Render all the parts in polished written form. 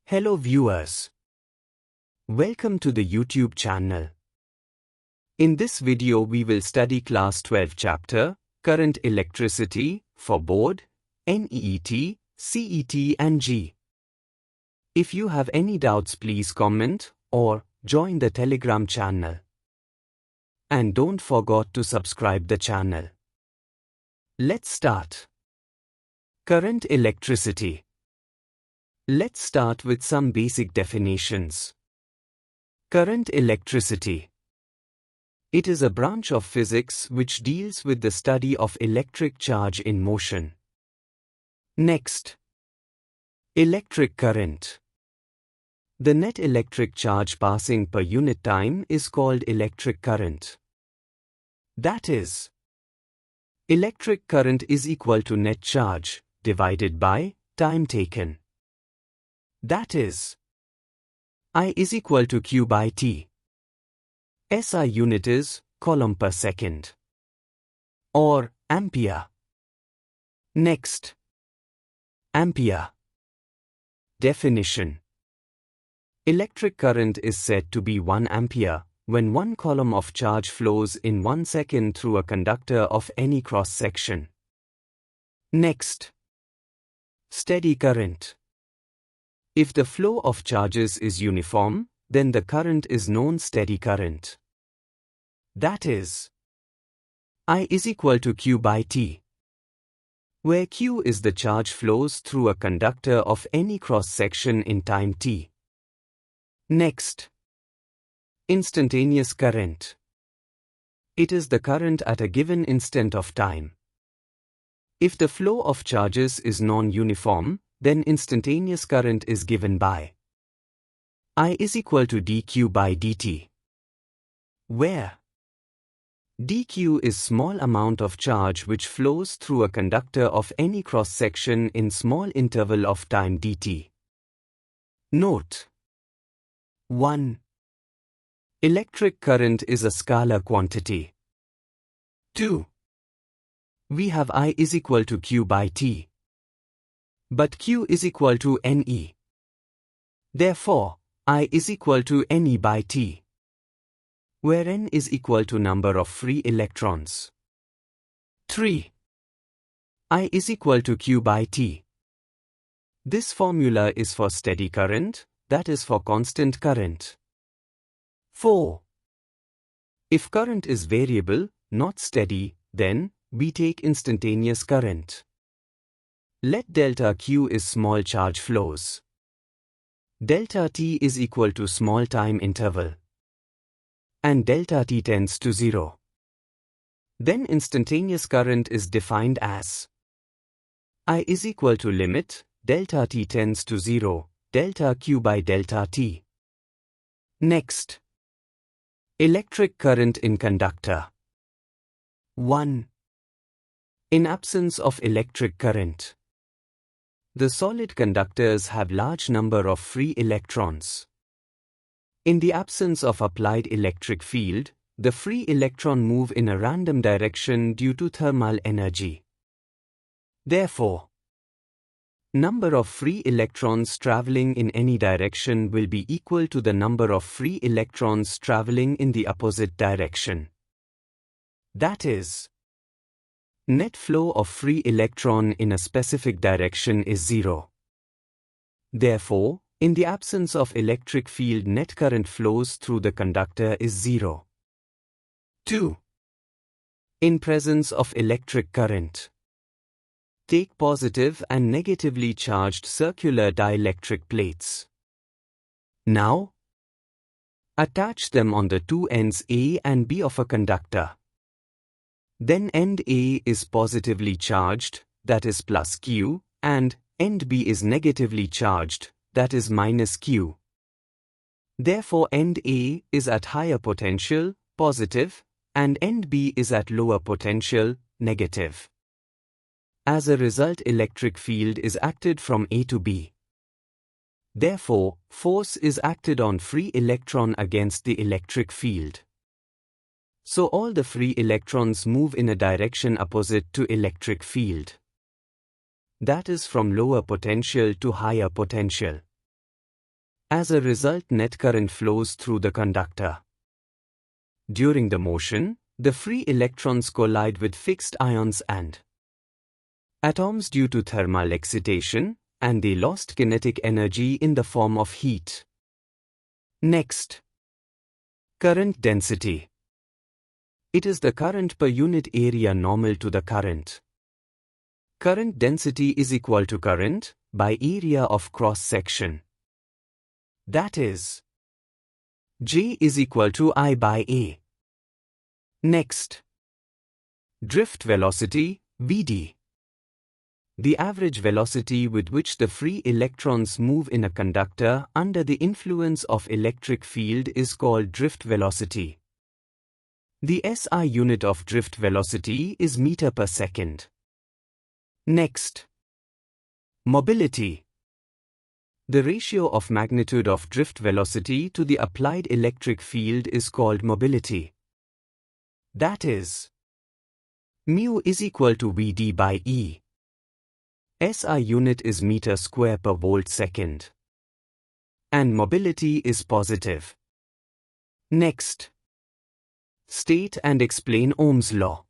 Hello viewers. Welcome to the YouTube channel. In this video we will study Class 12 Chapter, Current Electricity, for Board, NEET, CET and G. If you have any doubts please comment or join the Telegram channel. And don't forget to subscribe the channel. Let's start. Current electricity. Let's start with some basic definitions. Current electricity. It is a branch of physics which deals with the study of electric charge in motion. Next. Electric current. The net electric charge passing per unit time is called electric current. That is, electric current is equal to net charge divided by time taken. That is, I is equal to Q by T. SI unit is coulomb per second, or ampere. Next. Ampere. Definition. Electric current is said to be 1 ampere when 1 coulomb of charge flows in 1 second through a conductor of any cross-section. Next. Steady current. If the flow of charges is uniform, then the current is known steady current. That is, I is equal to Q by T, where Q is the charge flows through a conductor of any cross-section in time t. Next. Instantaneous current. It is the current at a given instant of time. If the flow of charges is non-uniform, then instantaneous current is given by I is equal to dq by dt, where dq is small amount of charge which flows through a conductor of any cross-section in small interval of time dt. Note 1. Electric current is a scalar quantity. 2. We have I is equal to Q by T. But Q is equal to NE. Therefore, I is equal to NE by T, where N is equal to number of free electrons. 3. I is equal to Q by T. This formula is for steady current, that is for constant current. 4. If current is variable, not steady, then we take instantaneous current. Let delta Q is small charge flows. Delta T is equal to small time interval. And delta T tends to 0. Then instantaneous current is defined as I is equal to limit delta T tends to 0, delta Q by delta T. Next. Electric current in conductor. 1. In absence of electric current, the solid conductors have large number of free electrons. In the absence of applied electric field, the free electron move in a random direction due to thermal energy. Therefore, number of free electrons traveling in any direction will be equal to the number of free electrons traveling in the opposite direction. That is, net flow of free electron in a specific direction is 0. Therefore, in the absence of electric field net current flows through the conductor is 0. 2. In presence of electric current, take positive and negatively charged circular dielectric plates. Now, attach them on the two ends A and B of a conductor. Then end A is positively charged, that is plus Q, and end B is negatively charged, that is minus Q. Therefore end A is at higher potential, positive, and end B is at lower potential, negative. As a result, electric field is acted from A to B. Therefore, force is acted on free electron against the electric field. So all the free electrons move in a direction opposite to electric field. That is from lower potential to higher potential. As a result, net current flows through the conductor. During the motion, the free electrons collide with fixed ions and atoms due to thermal excitation, and they lost kinetic energy in the form of heat. Next, current density. It is the current per unit area normal to the current. Current density is equal to current by area of cross-section. That is, J is equal to I by A. Next, drift velocity, Vd. The average velocity with which the free electrons move in a conductor under the influence of electric field is called drift velocity. The SI unit of drift velocity is meter per second. Next, mobility. The ratio of magnitude of drift velocity to the applied electric field is called mobility. That is, mu is equal to Vd by E. SI unit is meter square per volt second. And mobility is positive. Next, state and explain Ohm's law.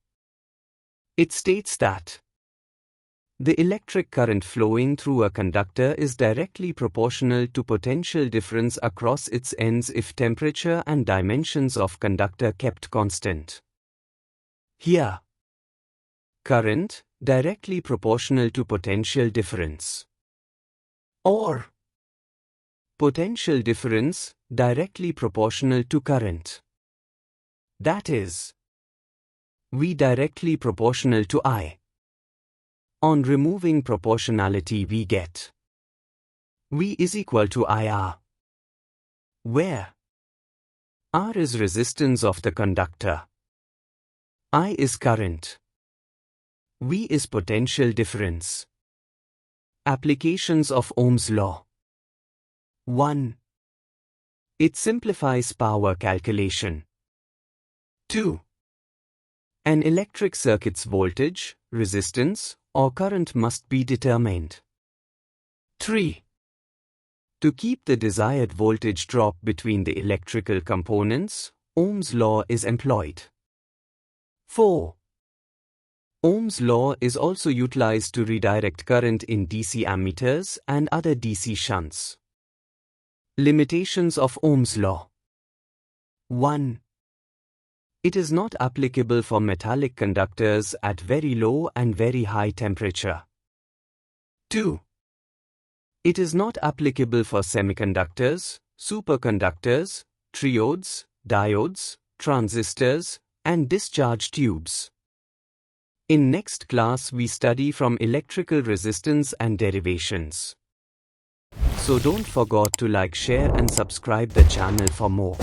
It states that the electric current flowing through a conductor is directly proportional to potential difference across its ends if temperature and dimensions of conductor kept constant. Here, current directly proportional to potential difference, or potential difference directly proportional to current. That is, V directly proportional to I. On removing proportionality, we get V is equal to IR, where R is resistance of the conductor, I is current, V is potential difference. Applications of Ohm's law. 1. It simplifies power calculation. 2. An electric circuit's voltage, resistance, or current must be determined. 3. To keep the desired voltage drop between the electrical components, Ohm's law is employed. 4. Ohm's law is also utilized to redirect current in DC ammeters and other DC shunts. Limitations of Ohm's law. 1. It is not applicable for metallic conductors at very low and very high temperature. 2. It is not applicable for semiconductors, superconductors, triodes, diodes, transistors, and discharge tubes. In next class we study from electrical resistance and derivations. So don't forget to like, share and subscribe the channel for more.